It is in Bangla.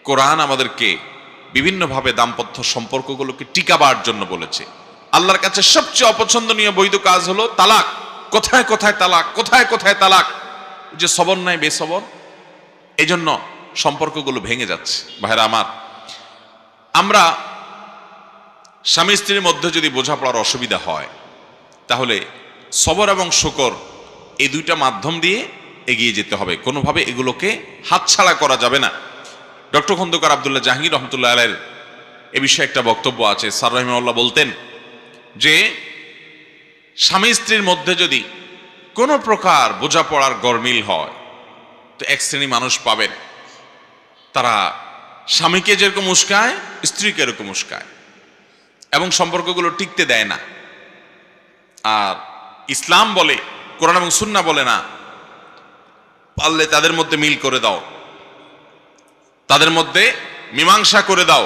কোরআন আমাদেরকে বিভিন্নভাবে দাম্পত্য সম্পর্কগুলোকে টিকাবার জন্য বলেছে। আল্লাহর কাছে সবচেয়ে অপছন্দনীয় বৈধ কাজ হলো তালাক। কোথায় কোথায় তালাক, কোথায় কোথায় তালাক, যে সবর নাই বেসবর, এই জন্য সম্পর্কগুলো ভেঙে যাচ্ছে। ভাইরা আমার, আমরা স্বামী স্ত্রীর মধ্যে যদি বোঝাপড়ার অসুবিধা হয়, তাহলে সবর এবং শুকর এই দুইটা মাধ্যম দিয়ে এগিয়ে যেতে হবে। কোনোভাবে এগুলোকে হাতছাড়া করা যাবে না। ডক্টর খন্দকার আব্দুল্লাহ জাহাঙ্গীর রহমতুল্লাহ আলাইহির এ বিষয়ে একটা বক্তব্য আছে। স্যার রাহিমাহুল্লাহ বলতেন যে স্বামী স্ত্রীর মধ্যে যদি কোনো প্রকার বোঝাপড়ার গরমিল হয়, তো এক শ্রেণী মানুষ পাবেন, তারা স্বামীকে যেরকম উস্কায় স্ত্রীকে এরকম উস্কায় এবং সম্পর্কগুলো টিকতে দেয় না। আর ইসলাম বলে, কোরআন এবং সুন্নাহ বলে না, পারলে তাদের মধ্যে মিল করে দাও, তাদের মধ্যে মীমাংসা করে দাও।